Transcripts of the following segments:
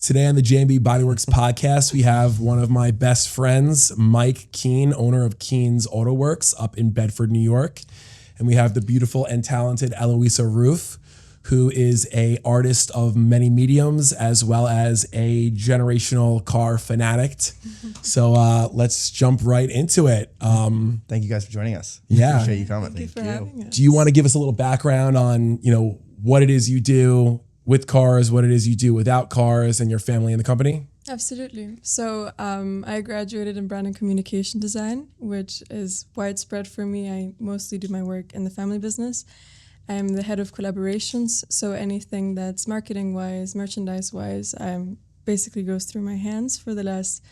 Today on the J&B Body Works podcast, we have one of my best friends, Mike Keen, owner of Keen's Auto Works up in Bedford, New York. And we have the beautiful and talented Aloisa Ruf, who is an artist of many mediums, as well as a generational car fanatic. So let's jump right into it. Thank you guys for joining us. Yeah. Appreciate you coming. Thank you for having us. Do you want to give us a little background on, what it is you do with cars, what it is you do without cars, and your family and the company? Absolutely. So I graduated in brand and communication design, which is widespread for me. I mostly do my work in the family business. I'm the head of collaborations, so anything that's marketing-wise, merchandise-wise, basically goes through my hands for the last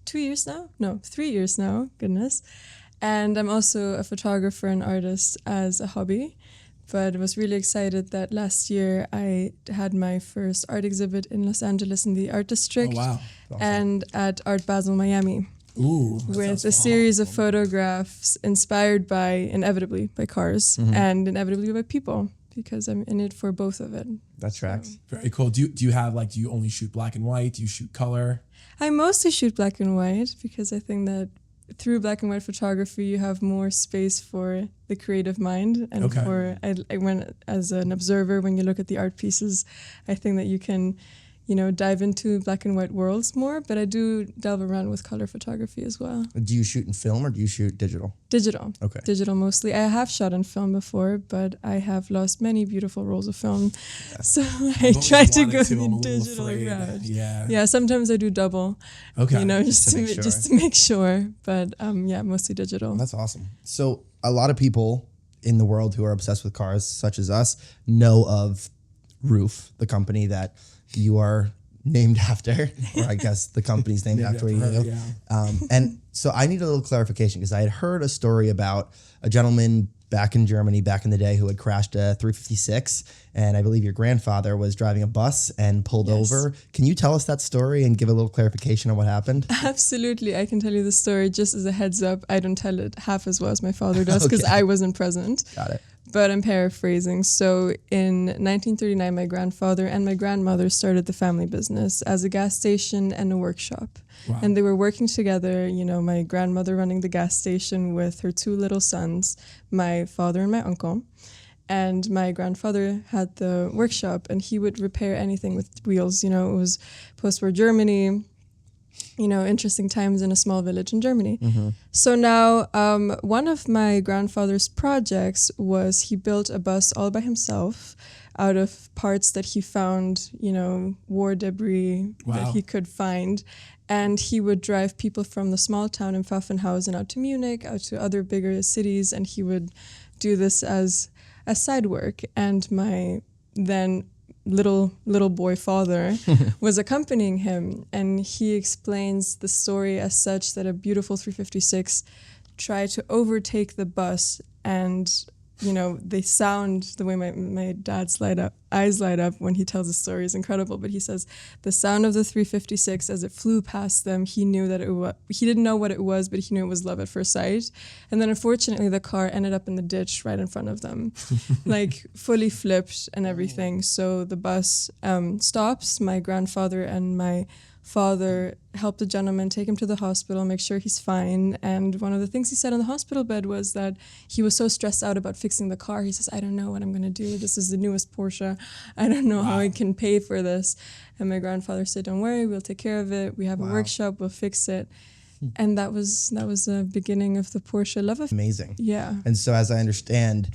3 years now, goodness. And I'm also a photographer and artist as a hobby, but I was really excited that last year I had my first art exhibit in Los Angeles in the Art District. Oh, wow. Awesome. And at Art Basel, Miami. Ooh, With a series of photographs inspired inevitably by cars and inevitably by people, because I'm in it for both of it. That tracks. very cool. Do you only shoot black and white? Do you shoot color? I mostly shoot black and white because I think that through black and white photography you have more space for the creative mind, and when as an observer, when you look at the art pieces, I think that you can dive into black and white worlds more, but I do delve around with color photography as well. Do you shoot in film or do you shoot digital? Digital. Okay. Digital mostly. I have shot in film before, but I have lost many beautiful rolls of film. Yeah. So I try to go the digital route. Yeah, sometimes I do double. Okay. Just to make sure. But mostly digital. That's awesome. So a lot of people in the world who are obsessed with cars, such as us, know of RUF, the company that you are named after, or I guess the company's named after you. Yeah. And so I need a little clarification, because I had heard a story about a gentleman back in Germany back in the day who had crashed a 356, and I believe your grandfather was driving a bus and pulled over. Can you tell us that story and give a little clarification on what happened? Absolutely. I can tell you the story. Just as a heads up, I don't tell it half as well as my father does, because I wasn't present. Got it. But I'm paraphrasing. So in 1939, my grandfather and my grandmother started the family business as a gas station and a workshop. Wow. And they were working together, my grandmother running the gas station with her two little sons, my father and my uncle. And my grandfather had the workshop, and he would repair anything with wheels. It was post-war Germany, interesting times in a small village in Germany. So now one of my grandfather's projects was he built a bus all by himself out of parts that he found, war debris that he could find. And he would drive people from the small town in Pfaffenhausen out to Munich, out to other bigger cities, and he would do this as a side work. And my then little boy father was accompanying him, and he explains the story as such that a beautiful 356 tried to overtake the bus, and they sound, the way my dad's eyes light up when he tells the story is incredible. But he says the sound of the 356 as it flew past them, he knew that he didn't know what it was, but he knew it was love at first sight. And then unfortunately the car ended up in the ditch right in front of them, like fully flipped and everything. So the bus stops. My grandfather and my father helped the gentleman, take him to the hospital, make sure he's fine. And one of the things he said on the hospital bed was that he was so stressed out about fixing the car. He says, I don't know what I'm going to do. This is the newest Porsche. I don't know how I can pay for this. And my grandfather said, don't worry, we'll take care of it. We have a workshop, we'll fix it. And that was the beginning of the Porsche love affair. Amazing. Yeah. And so as I understand,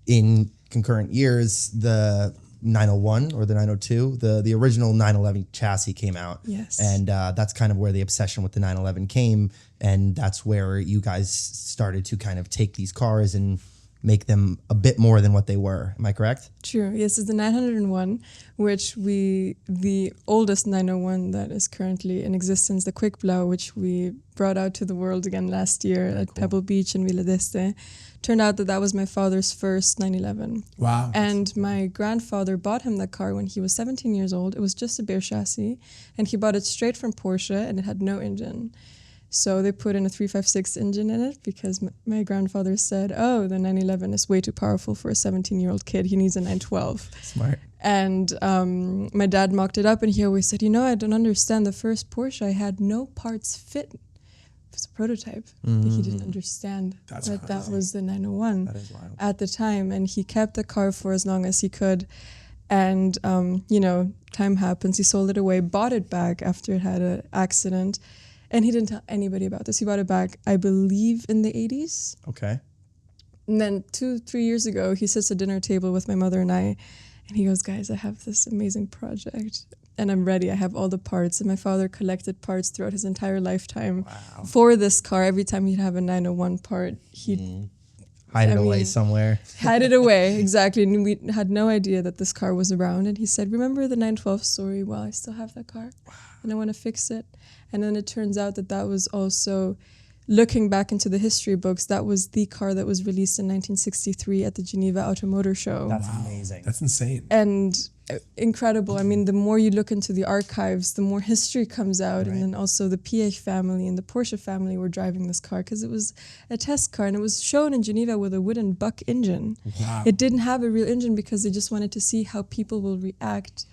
in concurrent years, the 901 or the 902, the original 911 chassis came out. Yes. And that's kind of where the obsession with the 911 came. And that's where you guys started to kind of take these cars and make them a bit more than what they were. Am I correct? True. Yes, it's the 901, which the oldest 901 that is currently in existence, the Quick Blau, which we brought out to the world again last year at Pebble Beach in Villa d'Este. Turned out that was my father's first 911. Wow. And my grandfather bought him that car when he was 17 years old. It was just a bare chassis, and he bought it straight from Porsche, and it had no engine. So they put in a 356 engine in it because my grandfather said, oh, the 911 is way too powerful for a 17-year-old kid. He needs a 912. Smart. And my dad mocked it up, and he always said, I don't understand. The first Porsche I had no parts fit. It was a prototype, but he didn't understand that was the 901 That is wild. at the time. And he kept the car for as long as he could. And, time happens. He sold it away, bought it back after it had an accident. And he didn't tell anybody about this. He bought it back, I believe, in the 80s. Okay. And then 2-3 years ago, he sits at dinner table with my mother and I, and he goes, guys, I have this amazing project, and I'm ready. I have all the parts. And my father collected parts throughout his entire lifetime for this car. Every time he'd have a 901 part, he'd hide it away somewhere. Hide it away, exactly. And we had no idea that this car was around. And he said, remember the 912 story? Well, I still have that car, and I want to fix it. And then it turns out that was also, looking back into the history books, that was the car that was released in 1963 at the Geneva Automotor Show. That's amazing. That's insane. And incredible. I mean, the more you look into the archives, the more history comes out. Right. And then also the Piech family and the Porsche family were driving this car because it was a test car, and it was shown in Geneva with a wooden buck engine. Wow. It didn't have a real engine because they just wanted to see how people will react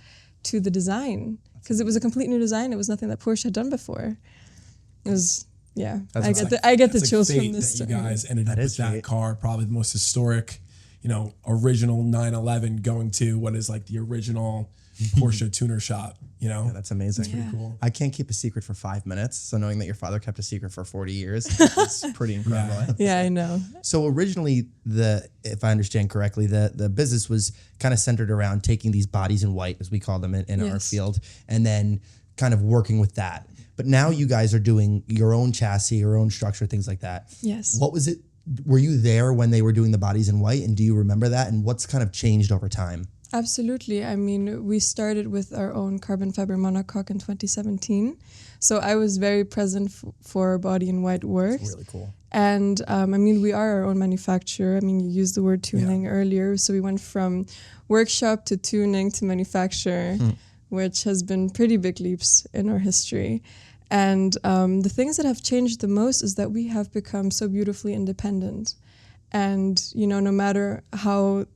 to the design, because it was a complete new design. It was nothing that Porsche had done before. It was, yeah. I get the chills from this that story. You guys ended up with that car, probably the most historic, original 911 going to what is like the original Porsche tuner shop, Yeah, that's amazing. Yeah. Pretty cool. I can't keep a secret for 5 minutes, so knowing that your father kept a secret for 40 years is pretty incredible. Yeah, I know. So originally, if I understand correctly, the business was kind of centered around taking these bodies in white, as we call them in our field, and then kind of working with that. But now you guys are doing your own chassis, your own structure, things like that. Yes. What was it? Were you there when they were doing the bodies in white, and do you remember that? And what's kind of changed over time? Absolutely. I mean, we started with our own carbon fiber monocoque in 2017. So I was very present for Body in White works. That's really cool. And we are our own manufacturer. I mean, you used the word tuning earlier. So we went from workshop to tuning to manufacture, which has been pretty big leaps in our history. And the things that have changed the most is that we have become so beautifully independent. And, no matter how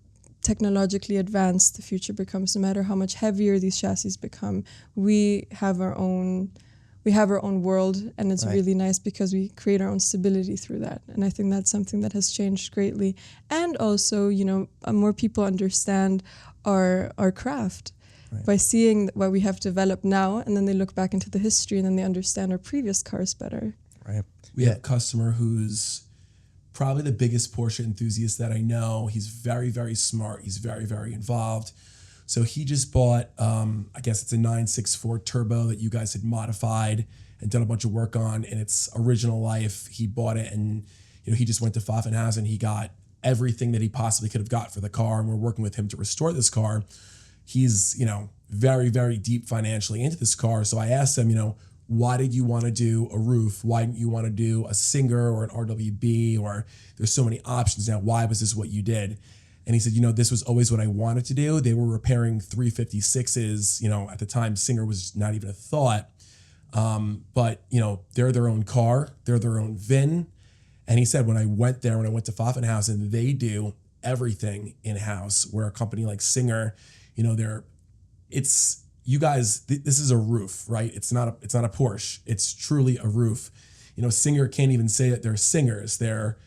technologically advanced the future becomes, no matter how much heavier these chassis become, we have our own world, and it's really nice because we create our own stability through that. And I think that's something that has changed greatly. And also, more people understand our craft by seeing what we have developed now, and then they look back into the history and then they understand our previous cars better. Right. We have a customer who's probably the biggest Porsche enthusiast that I know. He's very, very smart. He's very, very involved. So he just bought, I guess it's a 964 turbo that you guys had modified and done a bunch of work on in its original life. He bought it, and he just went to Pfaffenhausen. He got everything that he possibly could have got for the car, and we're working with him to restore this car. He's, very, very deep financially into this car. So I asked him, why did you want to do a roof? Why didn't you want to do a Singer or an RWB? Or there's so many options now. Why was this what you did? And he said, this was always what I wanted to do. They were repairing 356s. At the time, Singer was not even a thought. But they're their own car. They're their own VIN. And he said, when I went to Pfaffenhausen, they do everything in-house, where a company like Singer, you guys, this is a roof, right? It's not a Porsche. It's truly a roof. Singer can't even say that they're Singers. They're,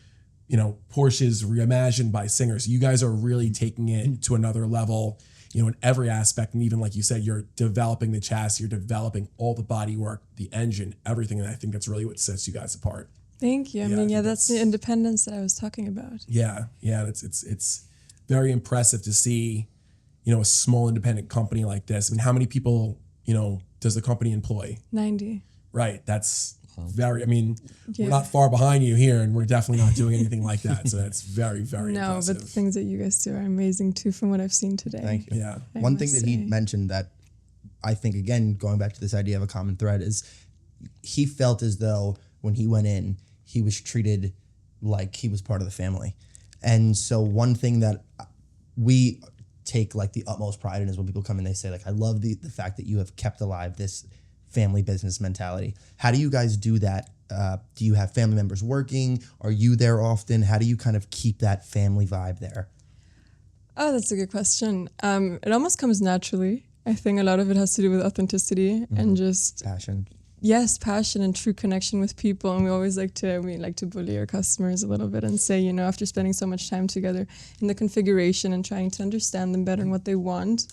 Porsches reimagined by Singers. You guys are really taking it to another level, in every aspect. And even like you said, you're developing the chassis, you're developing all the bodywork, the engine, everything. And I think that's really what sets you guys apart. Thank you. That's the independence that I was talking about. Yeah. It's very impressive to see, a small independent company like this. I mean, how many people, does the company employ? 90. Right. That's very, we're not far behind you here, and we're definitely not doing anything like that. So that's very, very impressive. But the things that you guys do are amazing too, from what I've seen today. Thank you. Yeah. One thing that he mentioned that I think, again, going back to this idea of a common thread, is he felt as though when he went in, he was treated like he was part of the family. And so one thing that we take like the utmost pride in is when people come and they say, like, I love the fact that you have kept alive this family business mentality. How do you guys do that Do you have family members working? Are you there often? How do you kind of keep that family vibe there? Oh, that's a good question. It almost comes naturally. I think a lot of it has to do with authenticity and just Passion. yes, passion and true connection with people. And we always like to bully our customers a little bit and say, you know, after spending so much time together in the configuration and trying to understand them better and what they want,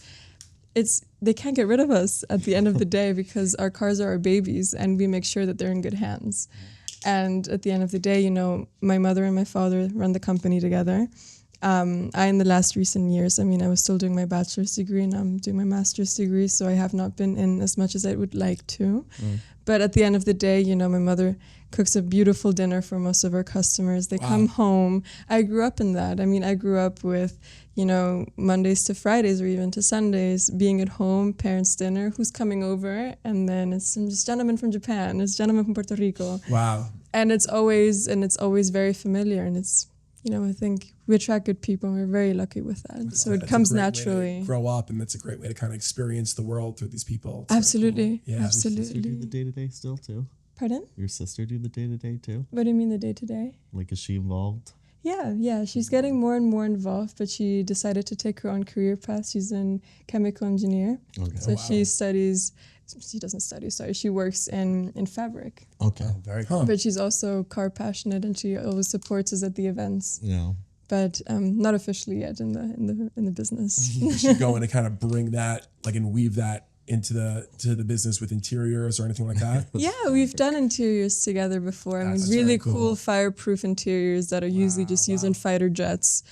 they can't get rid of us at the end of the day because our cars are our babies and we make sure that they're in good hands. And at the end of the day, you know, my mother and my father run the company together. In the last recent years, I mean, I was still doing my bachelor's degree and I'm doing my master's degree, so I have not been in as much as I would like to. But at the end of the day, you know, my mother cooks a beautiful dinner for most of our customers. They come home. I grew up in that. I mean, I grew up with, you know, Mondays to Fridays or even to Sundays, being at home, parents' dinner, who's coming over, and then it's gentlemen from Japan, it's gentlemen from Puerto Rico. Wow. And it's always very familiar, and it's, you know, I think we attract good people and we're very lucky with that. So it comes naturally. Grow up, and that's a great way to kind of experience the world through these people. It's Absolutely. cool. Yeah. Absolutely. Does your sister do the day-to-day still too? Pardon? Your sister do the day-to-day too? What do you mean the day-to-day? Like, is she involved? Yeah. She's getting more and more involved, but she decided to take her own career path. She's a chemical engineer. Okay. So she doesn't study, sorry. She works in fabric. Okay. Oh, very cool. But she's also car passionate and she always supports us at the events. Yeah. But not officially yet in the business. Is she going to kind of bring that, like, and weave that into the business with interiors or anything like that? Yeah, we've done interiors together before. I mean, That's really very cool. cool fireproof interiors that are usually just used in fighter jets.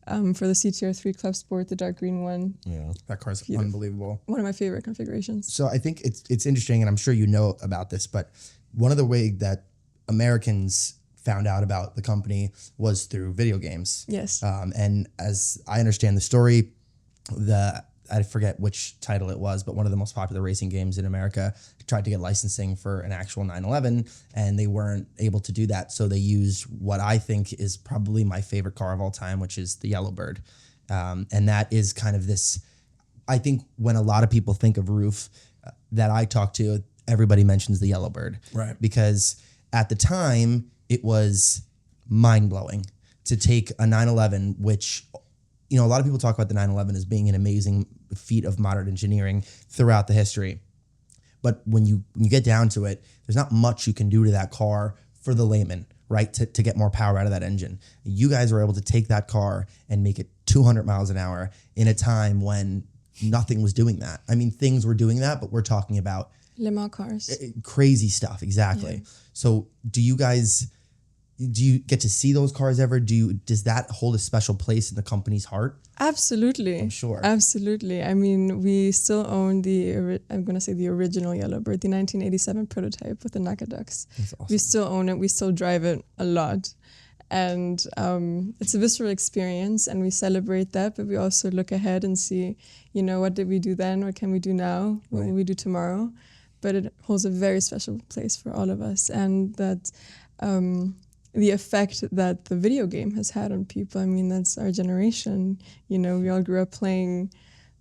For the CTR3 Club Sport, the dark green one. Yeah. That car's unbelievable. One of my favorite configurations. So I think it's interesting, and I'm sure you know about this, but one of the ways that Americans found out about the company was through video games. Yes. And as I understand the story, I forget which title it was, but one of the most popular racing games in America tried to get licensing for an actual 911, and they weren't able to do that. So they used what I think is probably my favorite car of all time, which is the Yellowbird. And that is kind of this, I think when a lot of people think of RUF that I talk to, everybody mentions the Yellowbird. Right. Because at the time, it was mind-blowing to take a 911, which, you know, a lot of people talk about the 911 as being an amazing feat of modern engineering throughout the history. But when you get down to it, there's not much you can do to that car for the layman, right? To get more power out of that engine. You guys were able to take that car and make it 200 miles an hour in a time when nothing was doing that. I mean, things were doing that, but we're talking about Le Mans cars. crazy stuff. Exactly. Yeah. So do you get to see those cars ever? Does that hold a special place in the company's heart? Absolutely. I'm sure. Absolutely. I mean, we still own the original Yellowbird, the 1987 prototype with the Nakaducks. That's awesome. We still own it. We still drive it a lot. And it's a visceral experience and we celebrate that, but we also look ahead and see, you know, what did we do then? What can we do now? What will we do tomorrow? But it holds a very special place for all of us. And that the effect that the video game has had on people, I mean, that's our generation. You know, we all grew up playing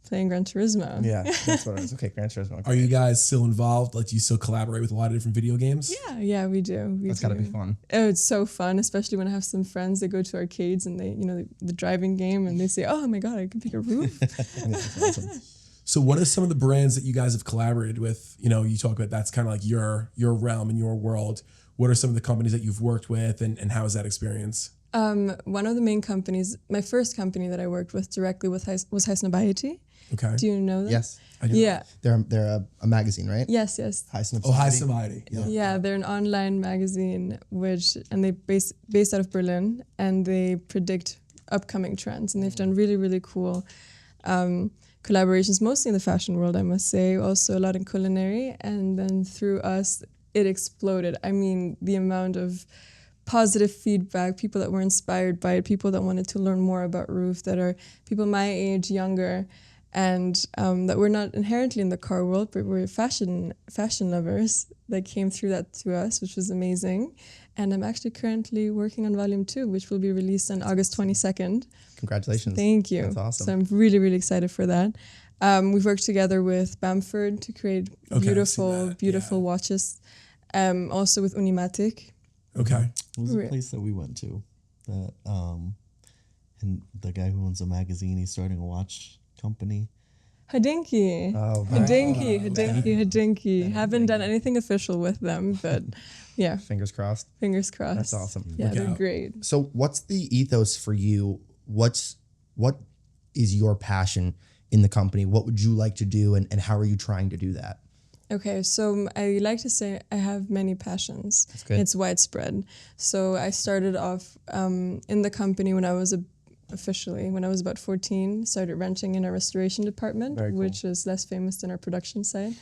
Gran Turismo. Yeah, that's what it is. Okay, Gran Turismo. Okay. Are you guys still involved? Like, do you still collaborate with a lot of different video games? Yeah, we do. That's got to be fun. Oh, it's so fun, especially when I have some friends that go to arcades and they, you know, the driving game and they say, oh my God, I can pick a RUF. That's awesome. So what are some of the brands that you guys have collaborated with? You know, you talk about that's kind of like your realm and your world. What are some of the companies that you've worked with and how is that experience? One of the main companies, my first company that I worked with directly was Hisnobiety. Okay. Do you know that? Yes. I do. Yeah. They're a magazine, right? Yes. High Snip Oh, High Society. Society. Yeah, they're an online magazine and they based out of Berlin and they predict upcoming trends and they've done really, really cool collaborations, mostly in the fashion world, I must say, also a lot in culinary, and then through us, it exploded. I mean, the amount of positive feedback, people that were inspired by it, people that wanted to learn more about RUF, that are people my age, younger, and that were not inherently in the car world, but were fashion lovers that came through that to us, which was amazing. And I'm actually currently working on Volume 2, which will be released on August 22nd. Congratulations. Thank you. That's awesome. So I'm really, really excited for that. We've worked together with Bamford to create beautiful watches. Also with Unimatic. Okay. What was the place that we went to? That and the guy who owns a magazine, he's starting a watch company. Hodinkee. Oh, Hodinkee. Haven't done anything official with them, but yeah, fingers crossed. fingers crossed. That's awesome. Yeah, Look they're out. great. So what's the ethos for you? What is your passion in the company? What would you like to do, and how are you trying to do that? Okay, so I like to say I have many passions. That's good. It's widespread. So I started off in the company when I was about 14, started renting in our restoration department, Very cool. which is less famous than our production side,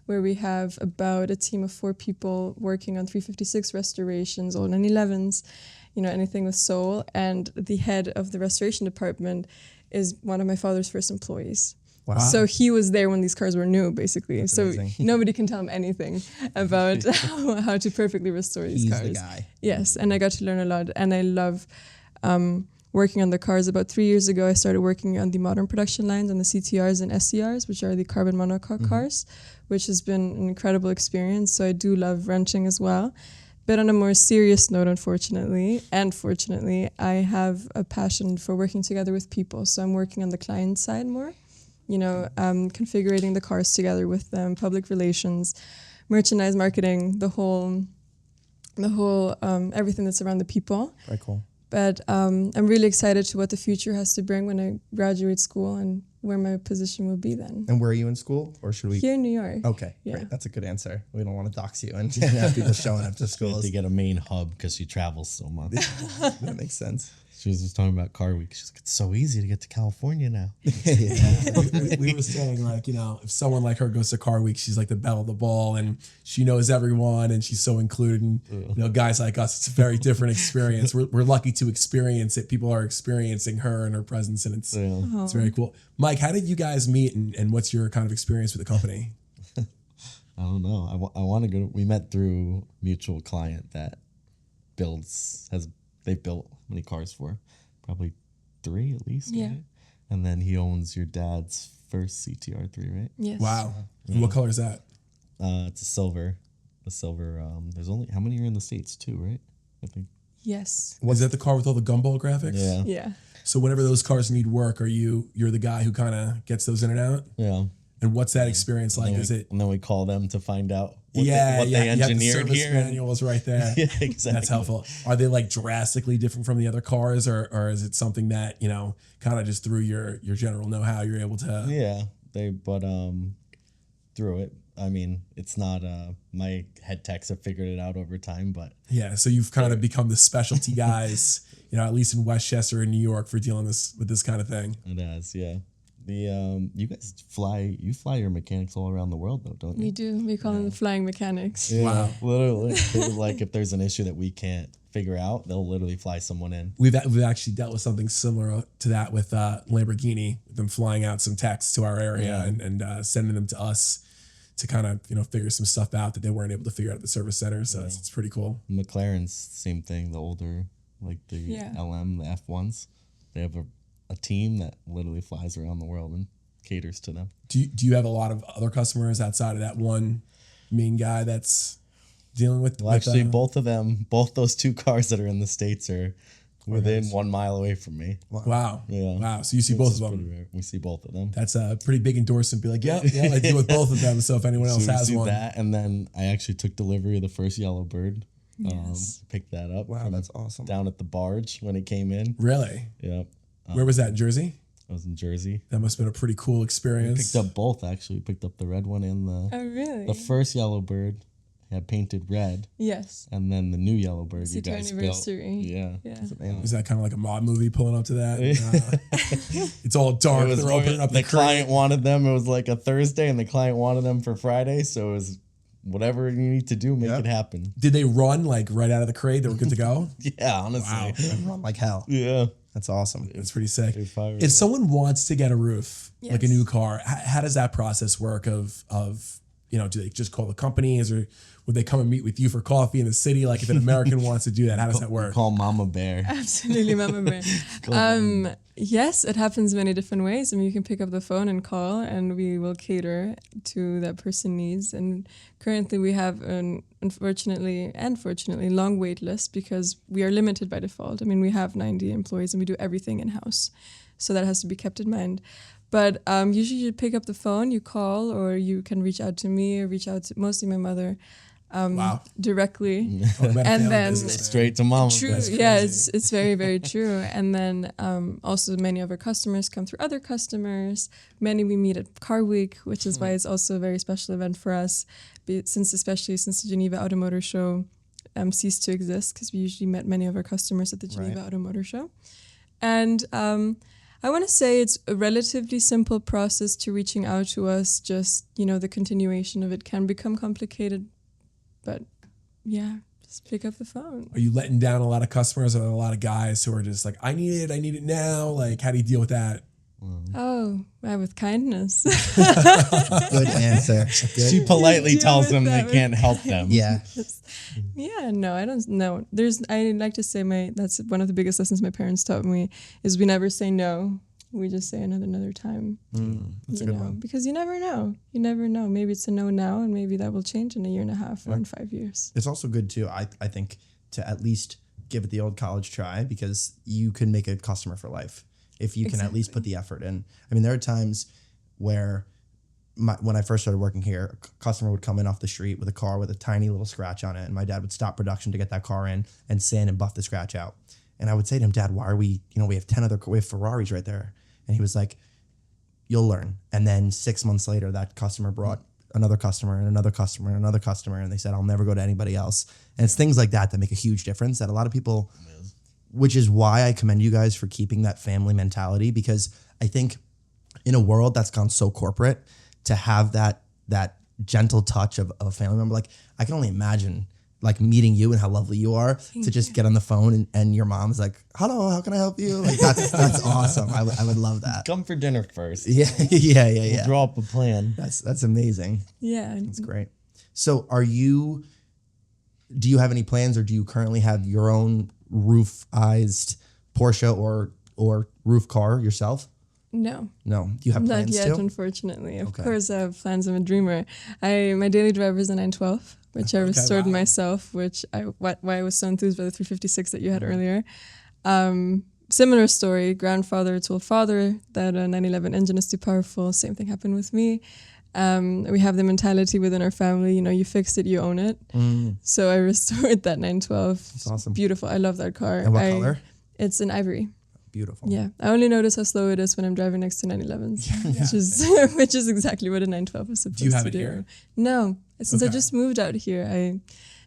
where we have about a team of 4 people working on 356 restorations, old 911s, anything with soul. And the head of the restoration department is one of my father's first employees. Wow. So he was there when these cars were new, basically. That's so amazing. nobody can tell him anything about how to perfectly restore these He's cars. the guy. Yes, and I got to learn a lot, and I love working on the cars. About 3 years ago, I started working on the modern production lines on the CTRs and SCRs, which are the carbon monocoque cars, which has been an incredible experience. So I do love wrenching as well. But on a more serious note, unfortunately, and fortunately, I have a passion for working together with people. So I'm working on the client side more, configuring the cars together with them, public relations, merchandise marketing, the whole everything that's around the people. Very cool. But I'm really excited to what the future has to bring when I graduate school and where my position will be then. And where are you in school, or should we? Here in New York. Okay, Yeah. great. That's a good answer. We don't want to dox you and have people showing up to She had schools. to get a main hub because she travels so much. That makes sense. She was just talking about car week. She's like, it's so easy to get to California now. we were saying, like, if someone like her goes to Car Week, she's like the belle of the ball, and she knows everyone, and she's so included. And guys like us, it's a very different experience. We're lucky to experience it. People are experiencing her and her presence, and it's very cool. Mike, how did you guys meet, and what's your kind of experience with the company? I don't know. I want to go. We met through mutual client that they've built how many cars for? Probably 3 at least. Yeah. Right? And then he owns your dad's first CTR3, right? Yes. Wow. And what color is that? It's a silver. There's only, how many are in the States? 2, right? I think. Yes. Is that the car with all the gumball graphics? Yeah. Yeah. So whenever those cars need work, you're the guy who kind of gets those in and out? Yeah. And what's that experience like? And then we call them to find out what they they You have the engineered service here. manuals right there. Yeah, exactly. That's helpful. Are they like drastically different from the other cars, or is it something that kind of just through your general know-how you're able to? Yeah, through it. I mean, it's not. My head techs have figured it out over time, but Yeah, so you've kind of become the specialty guys, at least in Westchester and New York, for dealing with this kind of thing. it has. Yeah, you guys fly your mechanics all around the world though, don't you? We do. We call them the flying mechanics. Yeah, Wow. literally. They're like, if there's an issue that we can't figure out, they'll literally fly someone in. We've actually dealt with something similar to that with Lamborghini, them flying out some techs to our area and sending them to us to kind of figure some stuff out that they weren't able to figure out at the service center. So it's pretty cool. McLaren's same thing. The older, like the LM, the F1s, they have a team that literally flies around the world and caters to them. Do you have a lot of other customers outside of that one main guy that's dealing with? Well, actually, both those 2 cars that are in the States are within 1 mile away from me. Wow. Yeah. Wow. So you see both of them. Pretty rare. We see both of them. That's a pretty big endorsement. Be like, yeah, I deal with both of them. So if anyone else So we has see one, that, and then I actually took delivery of the first yellow bird. Yes. Picked that up. Wow, that's awesome. Down at the barge when it came in. really? Yep. Where was that, in Jersey? I was in Jersey. That must have been a pretty cool experience. Picked up both actually. Picked up the red one and Oh, really? the first yellow bird had painted red, Yes. and then the new yellow bird you CT guys built. anniversary. Yeah. Yeah. Is that kind of like a mob movie pulling up to that? It's all dark. It was They're opening up the the client wanted them. It was like a Thursday, and the client wanted them for Friday. So it was whatever you need to do, make it happen. Did they run like right out of the crate? They were good to go? Yeah, honestly. Wow. And run like hell. Yeah. That's awesome. That's pretty sick. They fired If someone wants to get a roof, like a Yes. new car, how does that process work of do they just call the companies, or would they come and meet with you for coffee in the city? Like if an American wants to do that, how does that work? Call Mama Bear. Absolutely, Mama Bear. Yes, it happens many different ways. I mean, you can pick up the phone and call, and we will cater to that person's needs. And currently, we have an unfortunately and fortunately long wait list because we are limited by default. I mean, we have 90 employees and we do everything in house, so that has to be kept in mind. But usually you pick up the phone, you call, or you can reach out to me or reach out to mostly my mother directly. And then straight to Mama. True, yeah, it's very, very true. And then also many of our customers come through other customers. Many we meet at Car Week, which is why it's also a very special event for us, especially since the Geneva Automotive Show ceased to exist, because we usually met many of our customers at the Geneva Automotive Show. And I want to say it's a relatively simple process to reaching out to us. Just, the continuation of it can become complicated, but yeah, just pick up the phone. Are you letting down a lot of customers? Are there a lot of guys who are just like, I need it now? Like, how do you deal with that? Oh, with kindness. Good answer. Good. She politely tells them they can't help them. Yeah. Yeah, no, I don't know. I like to say that's one of the biggest lessons my parents taught me is we never say no. We just say another time. That's a good one. Because you never know. You never know. Maybe it's a no now, and maybe that will change in a year and a half or in 5 years. It's also good too, I think, to at least give it the old college try, because you can make a customer for life if you can at least put the effort in. I mean, there are times where when I first started working here, a customer would come in off the street with a car with a tiny little scratch on it, and my dad would stop production to get that car in and sand and buff the scratch out. And I would say to him, Dad, why are we have 10 other, we have Ferraris right there. And he was like, you'll learn. And then 6 months later, that customer brought another customer and another customer and another customer, and they said, I'll never go to anybody else. And it's things like that that make a huge difference that a lot of people, which is why I commend you guys for keeping that family mentality, because I think in a world that's gone so corporate, to have that gentle touch of a family member, like I can only imagine like meeting you and how lovely you are to just get on the phone and your mom's like, hello, how can I help you? Like that's awesome. I would love that. Come for dinner first. Yeah. We'll draw up a plan. That's amazing. Yeah. That's great. So do you have any plans, or do you currently have your own roofized Porsche or roof car yourself? No. Do you have plans Not yet, to? Unfortunately. Of course I have plans. I'm a dreamer. My daily driver is a 912, which I restored myself, why I was so enthused by the 356 that you had earlier. Similar story. Grandfather told father that a 911 engine is too powerful. Same thing happened with me. We have the mentality within our family, you fixed it, you own it. So I restored that 912. That's awesome. Beautiful. I love that car. And what color? It's an ivory. Beautiful. Yeah, I only notice how slow it is when I'm driving next to 911s, which is exactly what a 912 is supposed to do. Do you have it here? No, since I just moved out here, I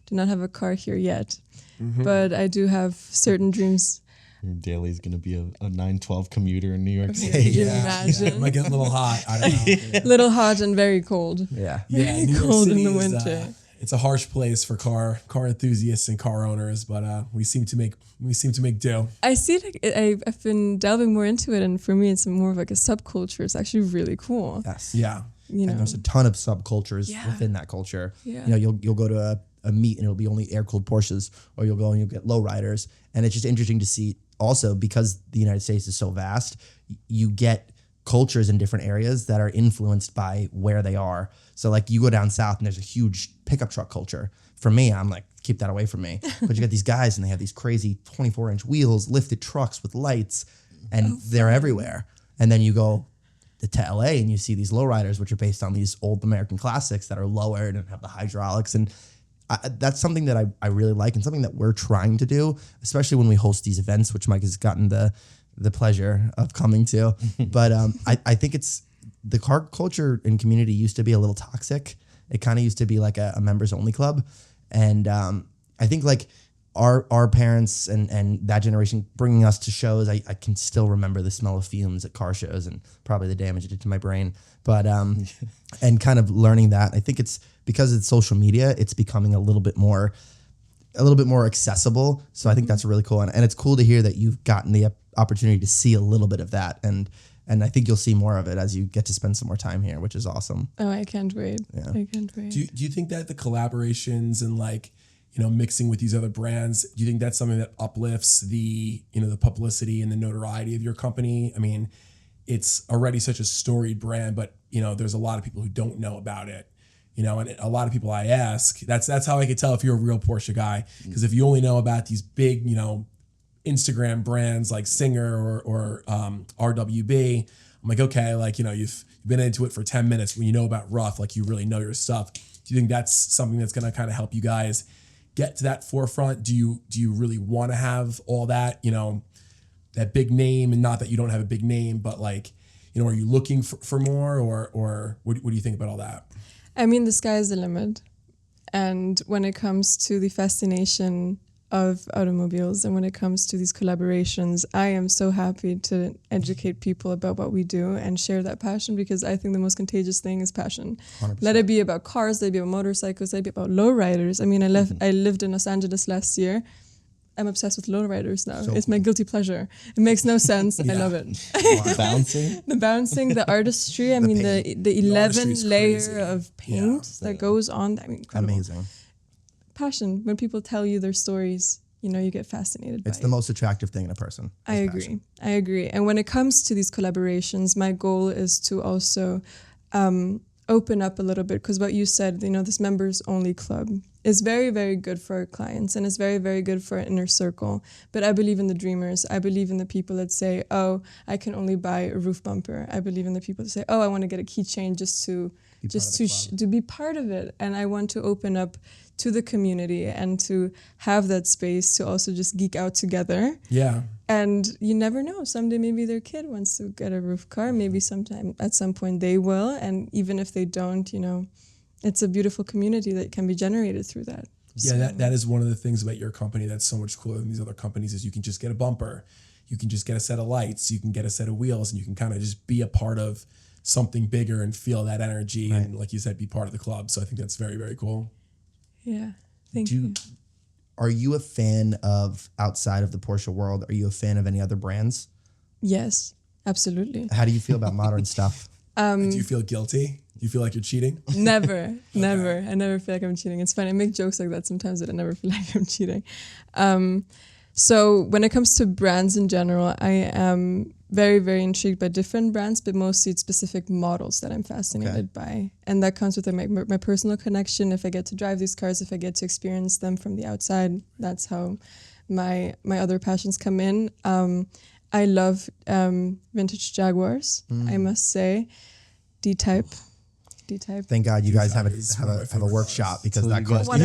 do not have a car here yet, but I do have certain dreams. Your daily's gonna be a 912 commuter in New York City. Can you imagine? It might get a little hot. I don't know. Little hot and very cold. Yeah. Very New York cold in City the is, winter. It's a harsh place for car enthusiasts and car owners, but we seem to make do. I see it. I've been delving more into it, and for me, it's more of like a subculture. It's actually really cool. Yes. Yeah. And there's a ton of subcultures within that culture. Yeah. You'll go to a meet and it'll be only air-cooled Porsches, or you'll go and you'll get lowriders. And it's just interesting to see also, because the United States is so vast, you get cultures in different areas that are influenced by where they are. So like you go down south and there's a huge pickup truck culture. For me, I'm like, keep that away from me. But you got these guys and they have these crazy 24-inch wheels, lifted trucks with lights, and they're everywhere. And then you go to LA and you see these lowriders, which are based on these old American classics that are lowered and have the hydraulics. And that's something that I really like, and something that we're trying to do, especially when we host these events, which Mike has gotten the pleasure of coming to. But I think it's the car culture and community used to be a little toxic. It kind of used to be like a members only club. And I think like our parents and that generation bringing us to shows, I can still remember the smell of fumes at car shows and probably the damage it did to my brain. But and kind of learning that, I think it's because it's social media, it's becoming a little bit more accessible. So I think that's really cool. And it's cool to hear that you've gotten the opportunity to see a little bit of that. And And I think you'll see more of it as you get to spend some more time here, which is awesome. Oh, I can't wait. Yeah. I can't wait. Do you think that the collaborations and like, mixing with these other brands, do you think that's something that uplifts the, the publicity and the notoriety of your company? I mean, it's already such a storied brand, but, there's a lot of people who don't know about it. And a lot of people I ask, that's how I could tell if you're a real Porsche guy. Because if you only know about these big, Instagram brands like Singer or RWB, I'm like, okay, like, you've been into it for 10 minutes. When you know about RUF, like you really know your stuff. Do you think that's something that's going to kind of help you guys get to that forefront? Do you really want to have all that, that big name? And not that you don't have a big name, but like, are you looking for more or what do you think about all that? I mean, the sky is the limit. And when it comes to the fascination of automobiles and when it comes to these collaborations, I am so happy to educate people about what we do and share that passion, because I think the most contagious thing is passion. 100%. Let it be about cars, let it be about motorcycles, let it be about lowriders. I mean, I lived in Los Angeles last year. I'm obsessed with lowriders now. It's my guilty pleasure. It makes no sense. I love it. Bouncing? The bouncing, the artistry. I mean, the 11 layer crazy. of paint that goes on. I mean, incredible. Amazing. Passion. When people tell you their stories, you get fascinated by it. It's the most attractive thing in a person. I agree. And when it comes to these collaborations, my goal is to also open up a little bit, because what you said, this members only club is very, very good for our clients and it's very, very good for our inner circle. But I believe in the dreamers. I believe in the people that say, oh, I can only buy a roof bumper. I believe in the people that say, oh, I want to get a keychain just to be part of it. And I want to open up to the community and to have that space to also just geek out together. Yeah. And you never know. Someday maybe their kid wants to get a roof car. Maybe at some point they will. And even if they don't, it's a beautiful community that can be generated through that. Yeah, that is one of the things about your company that's so much cooler than these other companies is you can just get a bumper. You can just get a set of lights. You can get a set of wheels and you can kind of just be a part of something bigger and feel that energy. Right. And like you said, be part of the club. So I think that's very, very cool. Yeah, thank you. Are you a fan of, outside of the Porsche world, are you a fan of any other brands? Yes, absolutely. How do you feel about modern stuff? Do you feel guilty? Do you feel like you're cheating? Never. I never feel like I'm cheating. It's funny. I make jokes like that sometimes, but I never feel like I'm cheating. So when it comes to brands in general, I am very, very intrigued by different brands, but mostly it's specific models that I'm fascinated by. And that comes with my personal connection. If I get to drive these cars, if I get to experience them from the outside, that's how my other passions come in. I love vintage Jaguars, I must say. D-Type. Thank God you guys have a workshop, because that car. One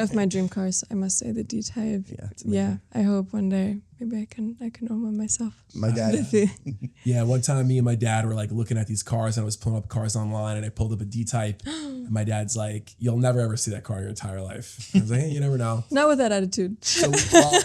of my dream cars, I must say, the D-Type. Yeah, I hope one day maybe I can own one myself. My dad. Yeah, one time me and my dad were like looking at these cars and I was pulling up cars online and I pulled up a D-Type and my dad's like, "You'll never ever see that car in your entire life." I was like, "Hey, you never know." Not with that attitude. So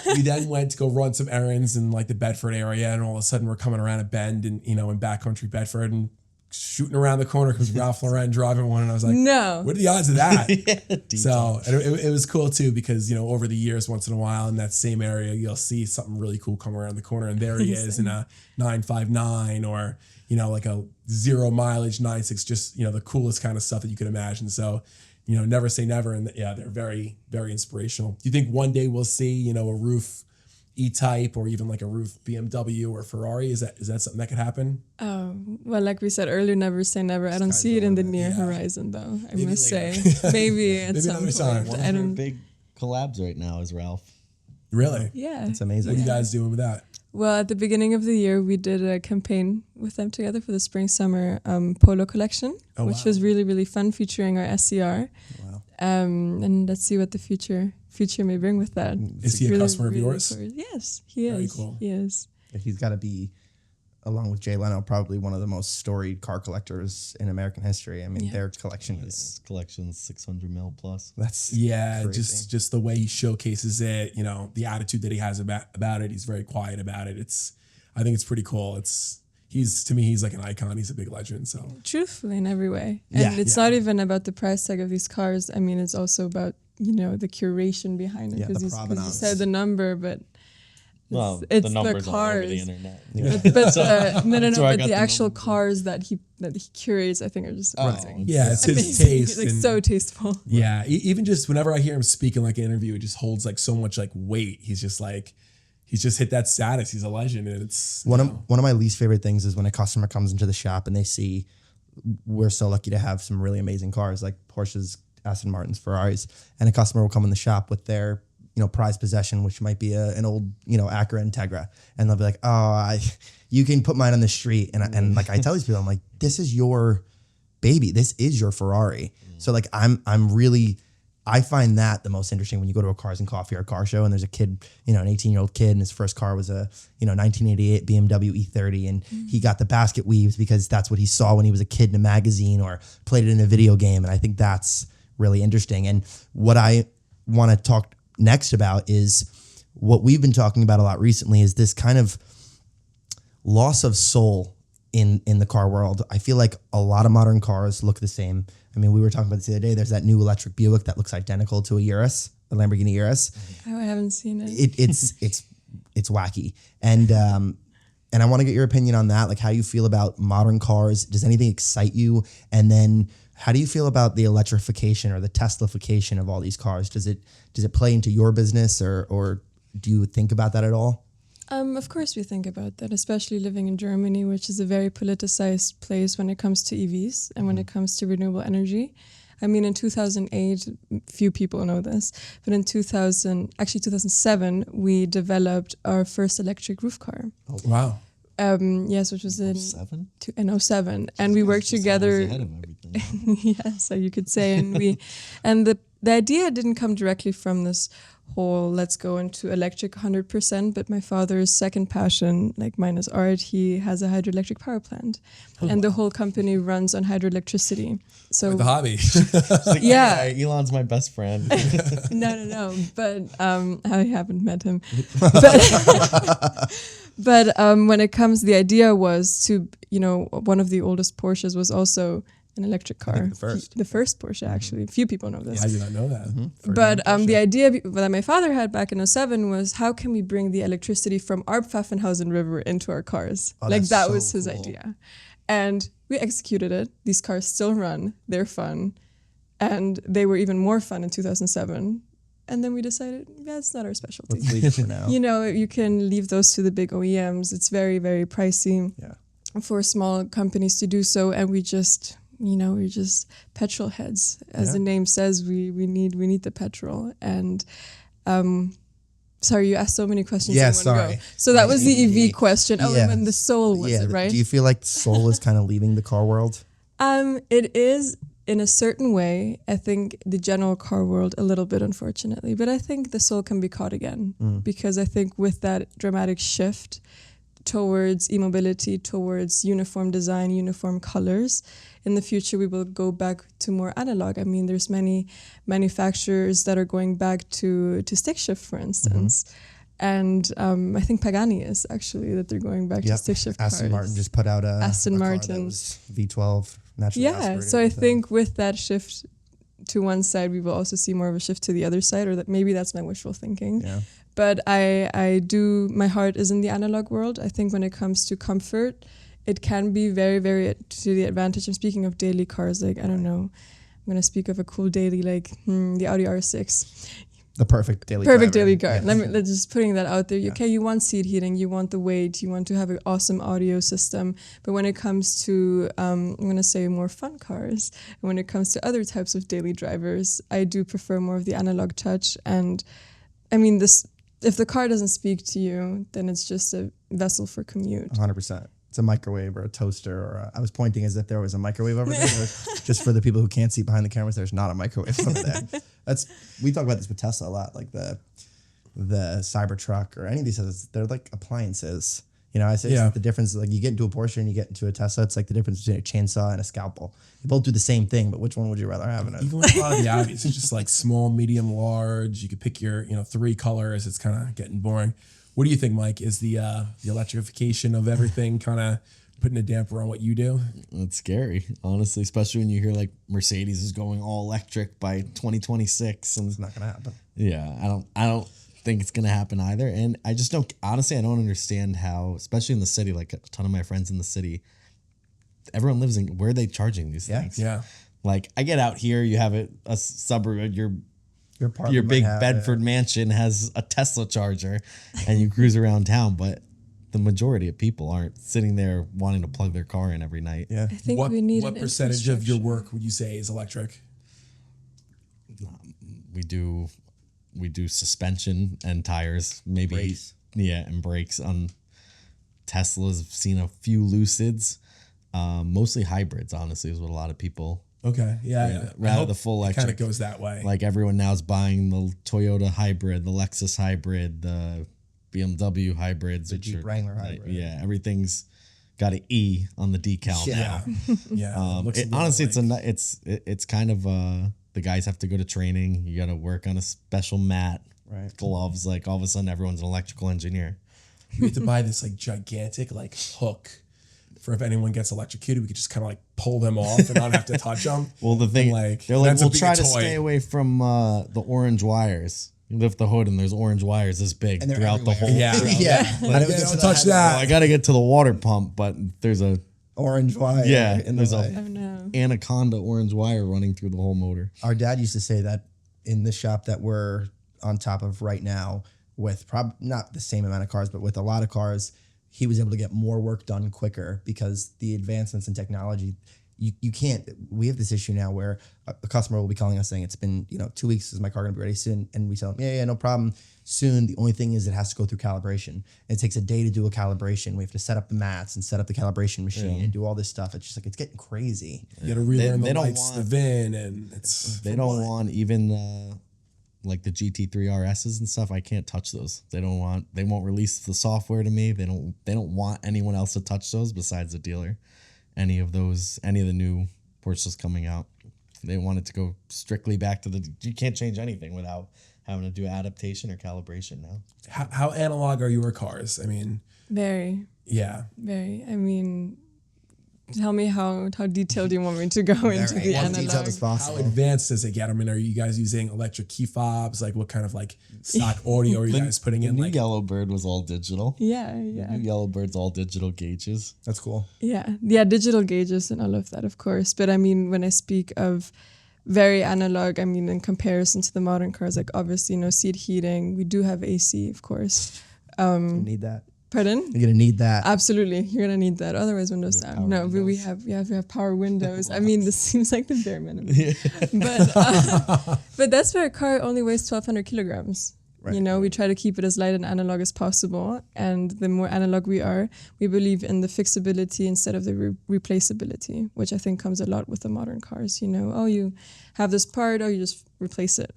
we then went to go run some errands in like the Bedford area, and all of a sudden we're coming around a bend in backcountry Bedford, and shooting around the corner comes Ralph Lauren driving one, and I was like, no, what are the odds of that? So it was cool too, because over the years, once in a while in that same area, you'll see something really cool come around the corner, and there he is in a 959 or like a 0 mileage 96, just the coolest kind of stuff that you could imagine. So never say never, and yeah, they're very, very inspirational. Do you think one day we'll see a RUF E-Type or even like a RUF BMW or Ferrari? Is that something that could happen? Oh, well, like we said earlier, never say never. I don't see it in the near horizon, though. I must say, maybe at some point. One of our big collabs right now is Ralph. Really? Yeah, it's amazing. What are you guys doing with that? Well, at the beginning of the year, we did a campaign with them together for the spring-summer polo collection, which was really, really fun, featuring our SCR. Wow. And let's see what the future may bring with that. Is he a customer of yours? Yes, he is. Very cool. He is. He's got to be, along with Jay Leno, probably one of the most storied car collectors in American history. I mean, their collection is 600 mil plus. That's crazy. just the way he showcases it. The attitude that he has about it. He's very quiet about it. I think it's pretty cool. He's like an icon. He's a big legend. So truthfully, in every way, and it's not even about the price tag of these cars. I mean, it's also about the curation behind it, because you said the number, but Well, it's the numbers the all over cars. the internet. Yeah. But no. That's where I But got the the actual numbers. cars that he curates, I think, are just amazing. Yeah, it's his Amazing. taste. Like and- so tasteful. Yeah, even just whenever I hear him speak in like an interview, it just holds like so much like weight. He's just hit that status. He's a legend, and it's one of my least favorite things is when a customer comes into the shop and they see we're so lucky to have some really amazing cars like Porsches, Aston Martins, Ferraris, and a customer will come in the shop with their prized possession, which might be an old Acura Integra, and they'll be like, "Oh, you can put mine on the street," and like I tell these people, I'm like, "This is your baby. This is your Ferrari." So like I find that the most interesting when you go to a Cars and Coffee or a car show and there's a kid, an 18-year-old kid, and his first car was a 1988 BMW E30, and he got the basket weaves because that's what he saw when he was a kid in a magazine or played it in a video game, and I think that's really interesting. And what I want to talk next about is what we've been talking about a lot recently is this kind of loss of soul in the car world. I feel like a lot of modern cars look the same. I mean, we were talking about this the other day. There's that new electric Buick that looks identical to a Lamborghini Urus. Oh, I haven't seen it. It's wacky. And I want to get your opinion on that, like how you feel about modern cars. Does anything excite you? And then how do you feel about the electrification or the Teslafication of all these cars? Does it play into your business or do you think about that at all? Of course we think about that, especially living in Germany, which is a very politicized place when it comes to EVs and when it comes to renewable energy. I mean, in 2008, few people know this, but in 2007, we developed our first electric roof car. Oh, wow. Yes, which was in 7? in 2007, and we worked together. Ahead of everything. Yeah, so you could say, and the idea didn't come directly from this whole let's go into electric 100%, but my father's second passion, like mine is art, he has a hydroelectric power plant, and the whole company runs on hydroelectricity. So The hobby. Like, Yeah. Elon's my best friend. no, but I haven't met him. But when it comes, the idea was to, one of the oldest Porsches was also an electric car. I think the first. Porsche, actually. Few people know this. I did not know that. But the idea that my father had back in 2007 was how can we bring the electricity from our Pfaffenhausen River into our cars? Oh, like that's that so was his cool. idea. And we executed it. These cars still run. They're fun. And they were even more fun in 2007. And then we decided, it's not our specialty. Let's leave it for now. You can leave those to the big OEMs. It's very, very pricey for small companies to do so. And we just... we're just petrol heads. As the name says, we need the petrol. And sorry, you asked so many questions in one sorry. go. So that was the EV question. Oh, and when the soul was it, right? Do you feel like soul is kind of leaving the car world? It is in a certain way. I think the general car world a little bit, unfortunately. But I think the soul can be caught again. Because I think with that dramatic shift towards e-mobility, towards uniform design, uniform colors, in the future we will go back to more analog. I mean, there's many manufacturers that are going back to stick shift, for instance. And I think Pagani is actually that they're going back to stick shift cars. Aston Martin just put out a Aston car Martin that was V12 naturally aspirated. So I think with that shift to one side, we will also see more of a shift to the other side, or that maybe that's my wishful thinking. Yeah. But my heart is in the analog world. I think when it comes to comfort, it can be very, very to the advantage. I'm speaking of daily cars, like, I don't know, I'm going to speak of a cool daily, like the Audi R6. The perfect daily Daily car. Yeah. Let's just putting that out there. Okay, you want seat heating, you want the weight, you want to have an awesome audio system. But when it comes to, I'm going to say more fun cars, and when it comes to other types of daily drivers, I do prefer more of the analog touch. And I mean, if the car doesn't speak to you, then it's just a vessel for commute. 100%. It's a microwave or a toaster, or I was pointing as if there was a microwave over there. Just for the people who can't see behind the cameras, there's not a microwave over there. We talk about this with Tesla a lot, like the Cybertruck or any of these, they're like appliances. I say it's the difference, like you get into a Porsche and you get into a Tesla, it's like the difference between a chainsaw and a scalpel. They both do the same thing, but which one would you rather have in it? Even with a lot of the Audis, it's just like small, medium, large. You could pick your 3 colors. It's kind of getting boring. What do you think, Mike? Is the electrification of everything kind of putting a damper on what you do? It's scary, honestly, especially when you hear like Mercedes is going all electric by 2026, and It's not going to happen. yeah, I don't think it's going to happen either. And I just don't, honestly, I don't understand how, especially in the city, like a ton of my friends in the city, everyone lives in, where are they charging these things? Yeah. Like I get out here, you have a suburb, your apartment big might have Bedford mansion has a Tesla charger and you cruise around town, but the majority of people aren't sitting there wanting to plug their car in every night. Yeah. I think What, we need what an percentage of your infrastructure. work would you say is electric? We do suspension and tires, maybe Brakes. and brakes on Teslas. I've seen a few Lucids, mostly hybrids. Honestly, is what a lot of people. Okay. Yeah. I Rather hope the full it kind electric. of goes that way. Like everyone now is buying the Toyota hybrid, the Lexus hybrid, the BMW hybrids, The Jeep Wrangler hybrid. Yeah, everything's got an E on the decal Yeah. now. Yeah. Looks a little Honestly, like- it's kind of the guys have to go to training. You got to work on a special mat, Right. gloves. Like all of a sudden, everyone's an electrical engineer. we have to buy this like gigantic like hook for if anyone gets electrocuted, we could just kind of like pull them off and not have to touch them. Well, the thing, like, they're like, that's a we'll big try to toy. stay away from the orange wires. You lift the hood and there's orange wires this big And they're throughout the everywhere. whole. Yeah. Yeah. Like, I don't yeah, get don't to touch that. Oh, I that. got to get to the water pump, but there's a Orange wire. in there's the a way. Oh no. anaconda orange wire running through the whole motor. Our dad used to say that in the shop that we're on top of right now, with not the same amount of cars, but with a lot of cars, he was able to get more work done quicker because the advancements in technology. You can't. We have this issue now where a customer will be calling us saying it's been 2 weeks. Is my car going to be ready soon? And we tell them, yeah, no problem. Soon. The only thing is it has to go through calibration. It takes a day to do a calibration. We have to set up the mats and set up the calibration machine and do all this stuff. It's just like it's getting crazy. You got to relearn They the don't lights, want- the VIN, and it's They don't want even like the GT3 RSs and stuff. I can't touch those. They won't release the software to me. They don't want anyone else to touch those besides the dealer. Any of the new Porsches coming out, they want it to go strictly back to you can't change anything without having to do adaptation or calibration now. how analog are your cars? I mean, Very, yeah. very. I mean, tell me how detailed you want me to go into the as detailed analog. as How possible. advanced does it get? I mean, are you guys using electric key fobs? Like, what kind of like stock audio are you guys putting The in? new Like, Yellowbird was all digital. Yeah, The yeah. new Yellowbird's all digital gauges. That's cool. Yeah, digital gauges and all of that, of course. But I mean, when I speak of very analog, I mean, in comparison to the modern cars, like obviously no seat heating. We do have AC, of course. You need that. Pardon? You're gonna need that. Absolutely, you're gonna need that. Otherwise, windows power down. No, but we windows. have power windows. I mean, this seems like the bare minimum. But that's where a car only weighs 1,200 kilograms. Right. You know, we try to keep it as light and analog as possible. And the more analog we are, we believe in the fixability instead of the replaceability, which I think comes a lot with the modern cars. You know, oh, you have this part, oh, you just replace it.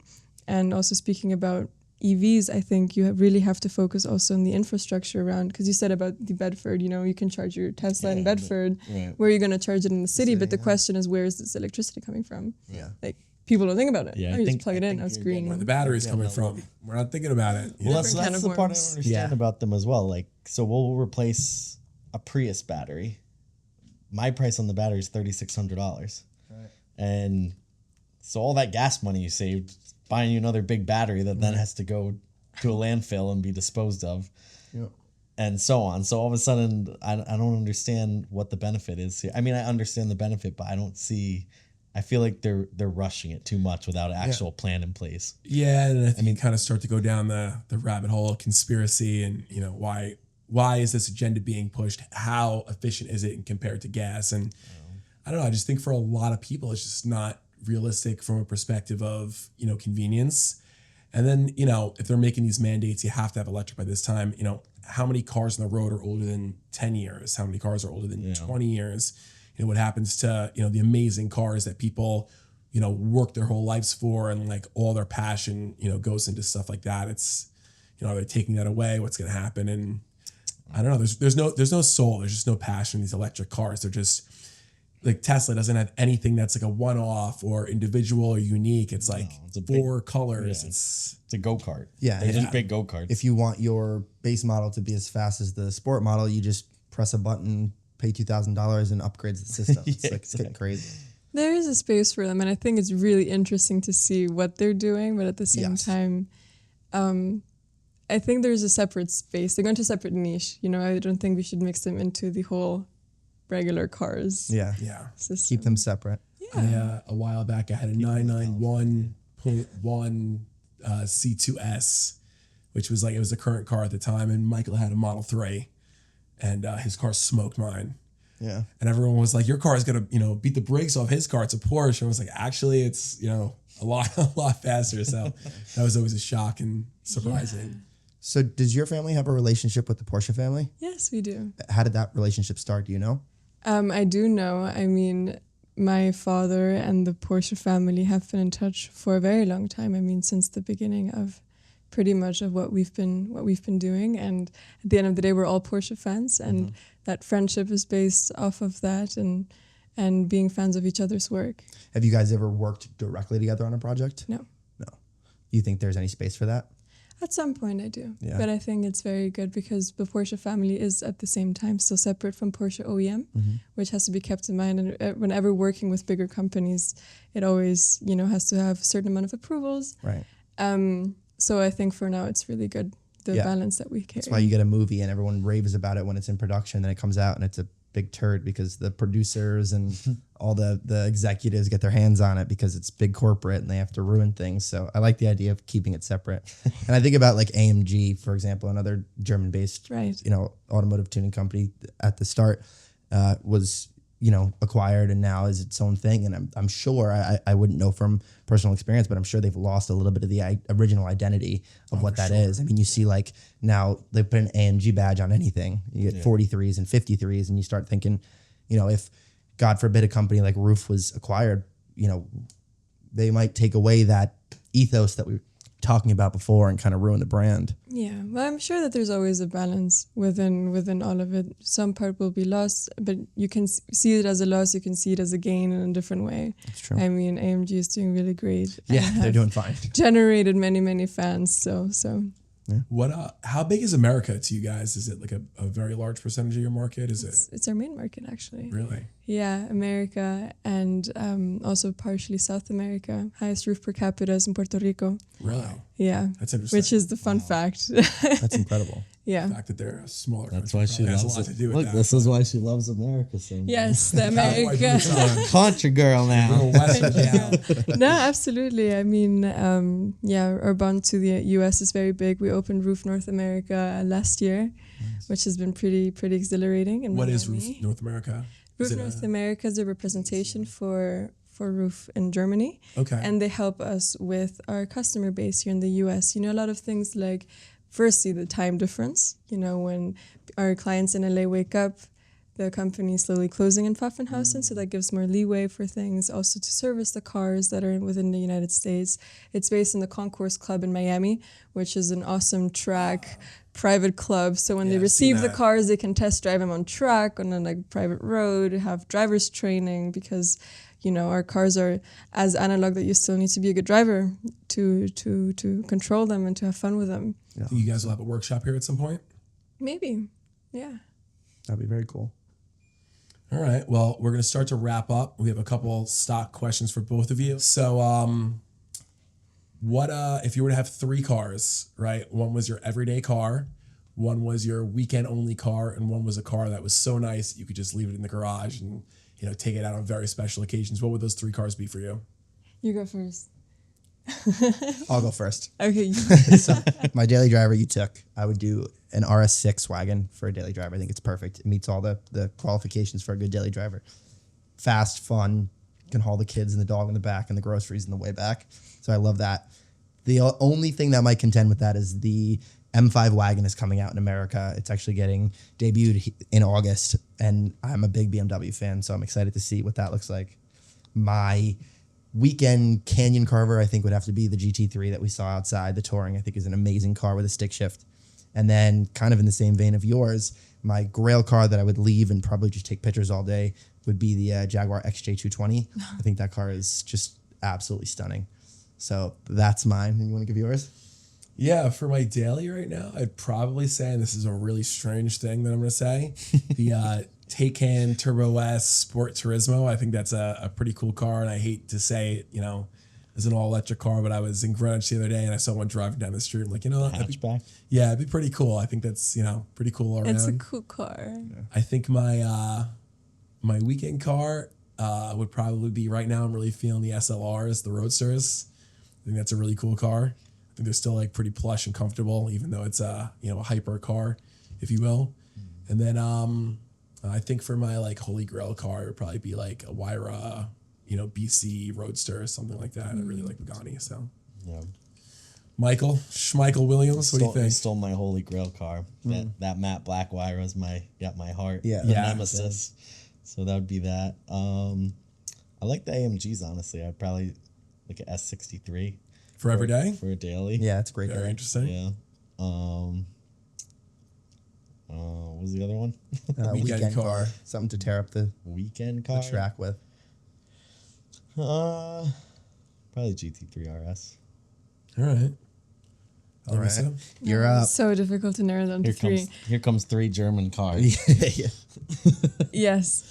And also speaking about EVs, I think you really have to focus also on the infrastructure around, because you said about the Bedford, you know, you can charge your Tesla in Bedford. Right. Where are you going to charge it in the city? But the question is, where is this electricity coming from? Yeah. Like, people don't think about it. Yeah, Oh, I you think- just plug I it in, think oh, it's you're green. where the battery's coming from? We're not thinking about it. Well, that's Different can the of part I don't worms. understand Yeah. about them as well. Like, so we'll replace a Prius battery. My price on the battery is $3,600. Right. And so all that gas money you saved, buying you another big battery that then has to go to a landfill and be disposed of, Yep. and so on. So all of a sudden, I don't understand what the benefit is here. I mean, I understand the benefit, but I feel like they're rushing it too much without an actual plan in place. Yeah, and I think you kind of start to go down the rabbit hole of conspiracy and, you know, why is this agenda being pushed? How efficient is it compared to gas? And I don't know, I just think for a lot of people, it's just not realistic from a perspective of, you know, convenience. And then, you know, if they're making these mandates, you have to have electric by this time. You know, how many cars on the road are older than 10 years? How many cars are older than 20 years? You know, what happens to, you know, the amazing cars that people, you know, work their whole lives for, and like all their passion, you know, goes into stuff like that. It's, you know, are they taking that away? What's going to happen? And I don't know. There's no soul. There's just no passion in these electric cars. They're just like Tesla doesn't have anything that's like a one-off or individual or unique. It's like it's a four colors. yeah. It's It's a go-kart. Yeah, They're and just big go-karts. If you want your base model to be as fast as the sport model, you just press a button, pay $2,000, and upgrades the system. It's getting crazy. There is a space for them, and I think it's really interesting to see what they're doing, but at the same Yes. time, I think there's a separate space. They're going to a separate niche. You know, I don't think we should mix them into the whole regular cars. Yeah. System. Keep them separate. A while back, I had a 991.1 C2S, which was like, it was a current car at the time, and Michael had a Model 3, and his car smoked mine. Yeah. And everyone was like, your car is going to, beat the brakes off his car. It's a Porsche. And I was like, actually, it's, a lot faster. So that was always a shock and surprising. Yeah. So does your family have a relationship with the Porsche family? Yes, we do. How did that relationship start? Do you know? I do know. I mean, my father and the Porsche family have been in touch for a very long time. I mean, since the beginning of pretty much of what we've been doing. And at the end of the day, we're all Porsche fans, and that friendship is based off of that and being fans of each other's work. Have you guys ever worked directly together on a project? No. You think there's any space for that? At some point I do. Yeah. But I think it's very good because the Porsche family is at the same time still separate from Porsche OEM, which has to be kept in mind. And whenever working with bigger companies, it always, has to have a certain amount of approvals. Right. So I think for now it's really good, the balance that we carry. That's why you get a movie and everyone raves about it when it's in production, then it comes out and it's a big turd because the producers and all the executives get their hands on it because it's big corporate and they have to ruin things. So I like the idea of keeping it separate. And I think about like AMG, for example, another German-based, automotive tuning company at the start was, acquired and now is its own thing. And I'm sure, I wouldn't know from personal experience, but I'm sure they've lost a little bit of the original identity of what that is. I mean, you see like now they put an AMG badge on anything. You get 43s and 53s and you start thinking, if God forbid a company like RUF was acquired, they might take away that ethos that we were talking about before and kind of ruin the brand. Yeah, well, I'm sure that there's always a balance within all of it. Some part will be lost, but you can see it as a loss. You can see it as a gain in a different way. That's true. I mean, AMG is doing really great. Yeah, they're doing fine. Generated many fans. So. Yeah. How big is America to you guys? Is it like a very large percentage of your market? It's our main market, actually. Really? Yeah, America and also partially South America. Highest roof per capita is in Puerto Rico. Really? Yeah. That's interesting. Which is the fun fact. That's incredible. Yeah. The fact that they're a smaller That's country why she has loves a lot it. to do with Look, that. this is why she loves America so much. Yes, the America. Country girl now. No, absolutely. I mean, our bond to the US is very big. We opened RUF North America last year, which has been pretty exhilarating. What is RUF North America? RUF North America is a representation for RUF in Germany. Okay. And they help us with our customer base here in the US. A lot of things like, firstly, the time difference. When our clients in LA wake up, the company is slowly closing in Pfaffenhausen, so that gives more leeway for things. Also to service the cars that are within the United States. It's based in the Concourse Club in Miami, which is an awesome track private club. So when they receive the cars, they can test drive them on track, on a private road, have driver's training, because our cars are as analog that you still need to be a good driver to control them and to have fun with them. Yeah. You guys will have a workshop here at some point? Maybe, yeah. That'd be very cool. All right. Well, we're going to start to wrap up. We have a couple stock questions for both of you. So what if you were to have 3 cars, right? One was your everyday car, one was your weekend only car, and one was a car that was so nice you could just leave it in the garage and take it out on very special occasions. What would those 3 cars be for you? You go first. I'll go first. Okay. So my daily driver you took, I would do an RS6 wagon for a daily driver. I think it's perfect. It meets all the qualifications for a good daily driver. Fast, fun, can haul the kids and the dog in the back and the groceries in the way back. So I love that. The only thing that might contend with that is the M5 wagon is coming out in America. It's actually getting debuted in August, and I'm a big BMW fan, so I'm excited to see what that looks like. My weekend canyon carver, I think, would have to be the GT3 that we saw outside. The Touring, I think, is an amazing car with a stick shift. And then, kind of in the same vein of yours, my grail car that I would leave and probably just take pictures all day would be the Jaguar XJ220. I think that car is just absolutely stunning. So that's mine. And you want to give yours? Yeah, for my daily right now, I'd probably say, and this is a really strange thing that I'm going to say, the Taycan Turbo S Sport Turismo. I think that's a pretty cool car, and I hate to say it, is an all electric car, but I was in Greenwich the other day and I saw one driving down the street. I'm like, Hatchback. it'd be pretty cool. I think that's, pretty cool all around. It's a cool car. I think my my weekend car would probably be, right now I'm really feeling the SLRs, the Roadsters. I think that's a really cool car. I think they're still like pretty plush and comfortable, even though it's a hyper car, if you will. And then I think for my like holy grail car, it would probably be like a Wyra, BC Roadster or something like that. I really like Pagani. So Yeah. Michael Schmeichel Williams, what do you think? Stole my holy grail car. That matte black wire was got my heart. Yeah. The Yeah. nemesis. So that would be that. I like the AMGs, honestly. I'd probably like an S63 For every day? for a daily. Yeah, it's a great. Very car. interesting. Yeah. What was the other one? Weekend car. Something to tear up the Weekend car. track with. Probably GT3 RS. All right. All right. Aloisa? You're up. So difficult to narrow down to three. Here comes 3 German cars. Yeah. Yes.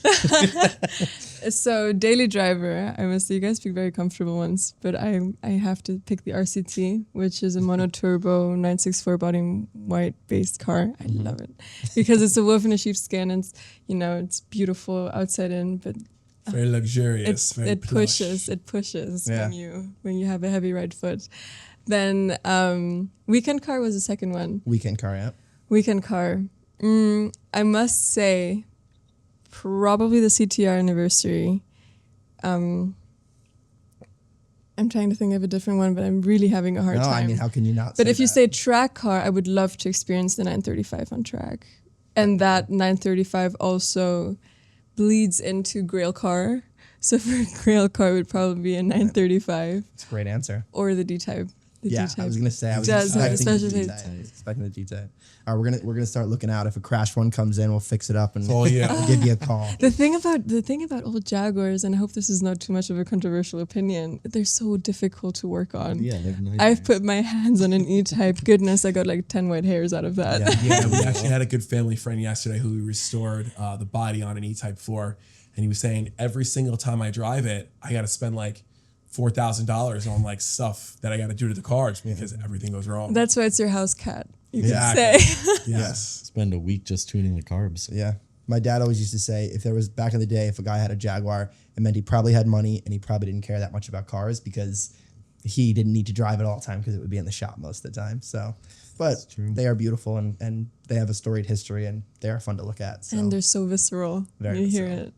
So daily driver, I must say you guys pick very comfortable ones, but I have to pick the RCT, which is a monoturbo 964 body white based car. I love it because it's a wolf in a sheepskin and it's beautiful outside in, but Very luxurious. Very it plush. pushes Yeah. when you have a heavy right foot. Then weekend car was the second one. Weekend car, yeah. Weekend car. I must say, probably the CTR anniversary. I'm trying to think of a different one, but I'm really having a hard No, time. I mean, how can you not? But say if you that? say track car, I would love to experience the 935 on track. And that 935 also bleeds into Grail car. So for a Grail car, it would probably be a 935 it's a great answer. or the D-Type. The Yeah, D-Type. I was gonna say I was Does have a expecting the special D-type. I was expecting the D-type. All right, we're gonna start looking out. If a crashed one comes in, we'll fix it up and all you. we'll give you a call. The thing about old Jaguars, and I hope this is not too much of a controversial opinion, they're so difficult to work on. Yeah, they're nice. I've put my hands on an E-Type. Goodness, I got like 10 white hairs out of that. Yeah, we actually had a good family friend yesterday who we restored the body on an E-Type 4. And he was saying every single time I drive it, I got to spend like $4,000 on like stuff that I got to do to the car just because everything goes wrong. That's why it's your house cat, you Exactly. could say. Yes. Spend a week just tuning the carbs. Yeah. My dad always used to say if there was back in the day, if a guy had a Jaguar, it meant he probably had money and he probably didn't care that much about cars because he didn't need to drive it all the time because it would be in the shop most of the time. So, but they are beautiful and they have a storied history and they are fun to look at. So. And they're so visceral. Very You hear visceral. it.